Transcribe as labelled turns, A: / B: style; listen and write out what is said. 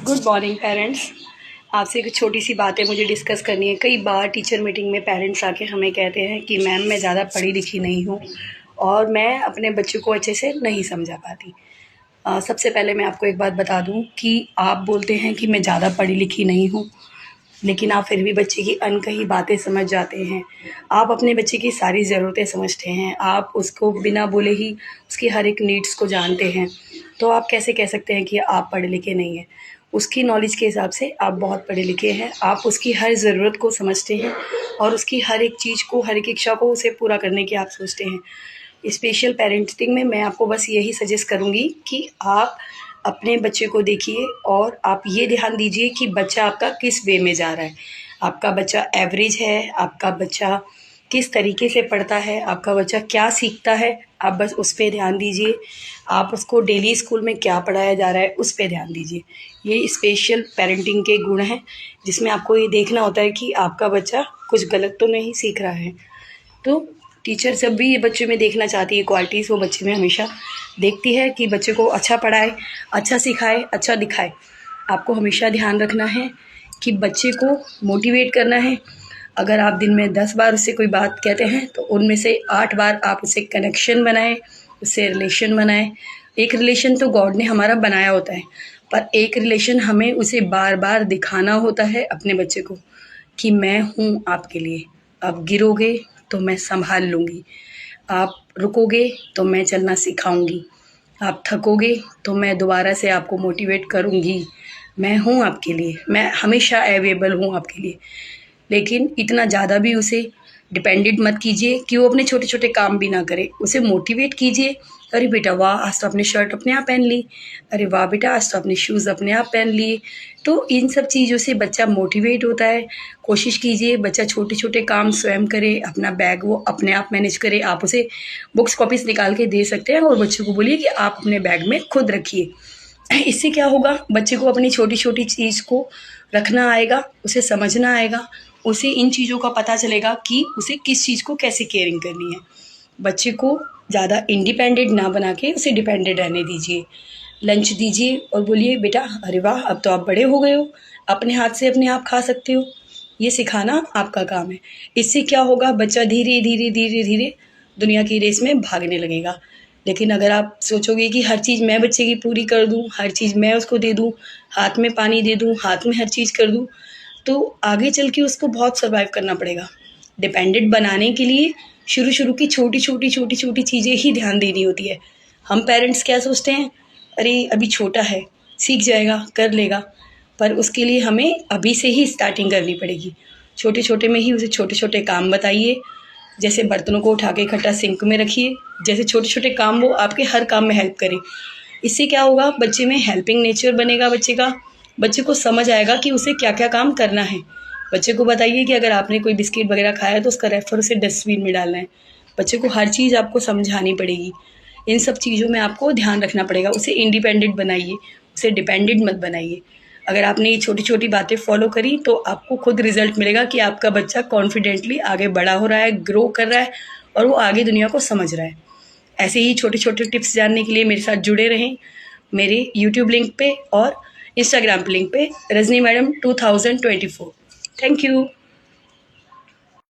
A: Good morning parents. आपसे एक छोटी सी बातें मुझे डिस्कस करनी है। कई बार टीचर मीटिंग में पेरेंट्स आके हमें कहते हैं कि मैम मैं ज़्यादा पढ़ी लिखी नहीं हूँ और मैं अपने बच्चों को अच्छे से नहीं समझा पाती। सबसे पहले मैं आपको एक बात बता दूँ कि आप बोलते हैं कि मैं ज़्यादा पढ़ी लिखी नहीं हूँ, लेकिन आप फिर भी बच्चे की अनकही बातें समझ जाते हैं। आप अपने बच्चे की सारी ज़रूरतें समझते हैं, आप उसको बिना बोले ही उसकी हर एक नीड्स को जानते हैं। तो आप कैसे कह सकते हैं कि आप पढ़े लिखे नहीं हैं? उसकी नॉलेज के हिसाब से आप बहुत पढ़े लिखे हैं। आप उसकी हर ज़रूरत को समझते हैं और उसकी हर एक चीज़ को, हर एक इच्छा को उसे पूरा करने की आप सोचते हैं। स्पेशल पेरेंटिंग में मैं आपको बस यही सजेस्ट करूँगी कि आप अपने बच्चे को देखिए और आप ये ध्यान दीजिए कि बच्चा आपका किस वे में जा रहा है। आपका बच्चा एवरेज है, आपका बच्चा किस तरीके से पढ़ता है, आपका बच्चा क्या सीखता है, आप बस उस पे ध्यान दीजिए। आप उसको डेली स्कूल में क्या पढ़ाया जा रहा है उस पे ध्यान दीजिए। ये स्पेशल पेरेंटिंग के गुण हैं, जिसमें आपको ये देखना होता है कि आपका बच्चा कुछ गलत तो नहीं सीख रहा है। तो टीचर जब भी ये बच्चे में देखना चाहती है क्वालिटीज़, वो बच्चे में हमेशा देखती है कि बच्चे को अच्छा पढ़ाए, अच्छा सिखाए, अच्छा दिखाए। आपको हमेशा ध्यान रखना है कि बच्चे को मोटिवेट करना है। अगर आप दिन में 10 बार उससे कोई बात कहते हैं तो उनमें से 8 बार आप उससे कनेक्शन बनाएं, उससे रिलेशन बनाएं। एक रिलेशन तो गॉड ने हमारा बनाया होता है, पर एक रिलेशन हमें उसे बार बार दिखाना होता है अपने बच्चे को कि मैं हूँ आपके लिए। आप गिरोगे तो मैं संभाल लूँगी, आप रुकोगे तो मैं चलना सिखाऊंगी, आप थकोगे तो मैं दोबारा से आपको मोटिवेट करूँगी। मैं हूँ आपके लिए, मैं हमेशा अवेलेबल हूँ आपके लिए। लेकिन इतना ज़्यादा भी उसे डिपेंडेंट मत कीजिए कि वो अपने छोटे छोटे काम भी ना करे। उसे मोटिवेट कीजिए, अरे बेटा वाह आज तो अपनी शर्ट अपने आप पहन ली, अरे वाह बेटा आज तो अपने शूज़ अपने आप पहन लिए। तो इन सब चीज़ों से बच्चा मोटिवेट होता है। कोशिश कीजिए बच्चा छोटे छोटे काम स्वयं करे, अपना बैग वो अपने आप मैनेज करे। आप उसे बुक्स कॉपीज़ निकाल के दे सकते हैं और बच्चे को बोलिए कि आप अपने बैग में खुद रखिए। इससे क्या होगा, बच्चे को अपनी छोटी छोटी चीज़ को रखना आएगा, उसे समझना आएगा, उसे इन चीज़ों का पता चलेगा कि उसे किस चीज़ को कैसे केयरिंग करनी है। बच्चे को ज़्यादा इंडिपेंडेंट ना बना के उसे डिपेंडेंट रहने दीजिए। लंच दीजिए और बोलिए बेटा अरे वाह अब तो आप बड़े हो गए हो, अपने हाथ से अपने आप खा सकते हो। ये सिखाना आपका काम है। इससे क्या होगा, बच्चा धीरे धीरे धीरे धीरे दुनिया की रेस में भागने लगेगा। लेकिन अगर आप सोचोगे कि हर चीज़ मैं बच्चे की पूरी कर दूँ, हर चीज़ मैं उसको दे दूँ, हाथ में पानी दे दूँ, हाथ में हर चीज़ कर दूँ, तो आगे चल के उसको बहुत सर्वाइव करना पड़ेगा। डिपेंडेंट बनाने के लिए शुरू की छोटी-छोटी चीज़ें ही ध्यान देनी होती है। हम पेरेंट्स क्या सोचते हैं, अरे अभी छोटा है, सीख जाएगा, कर लेगा, पर उसके लिए हमें अभी से ही स्टार्टिंग करनी पड़ेगी। छोटे-छोटे में ही उसे छोटे-छोटे काम बताइए, जैसे बर्तनों को उठा के इकट्ठा सिंक में रखिए। जैसे छोटे-छोटे काम वो आपके हर काम में हेल्प करे। इससे क्या होगा, बच्चे में हेल्पिंग नेचर बनेगा बच्चे का। बच्चे को समझ आएगा कि उसे क्या-क्या काम करना है। बच्चे को बताइए कि अगर आपने कोई बिस्किट वगैरह खाया तो उसका रेफर उसे डस्टबिन में डालना है। बच्चे को हर चीज़ आपको समझानी पड़ेगी। इन सब चीज़ों में आपको ध्यान रखना पड़ेगा। उसे इंडिपेंडेंट बनाइए, उसे डिपेंडेंट मत बनाइए। अगर आपने ये छोटी-छोटी बातें फ़ॉलो करी तो आपको खुद रिज़ल्ट मिलेगा कि आपका बच्चा कॉन्फिडेंटली आगे बड़ा हो रहा है, ग्रो कर रहा है और वो आगे दुनिया को समझ रहा है। ऐसे ही छोटे-छोटे टिप्स जानने के लिए मेरे साथ जुड़े रहें। मेरे यूट्यूब लिंक पे और इंस्टाग्राम लिंक पे रजनी मैडम 2024। Thank you.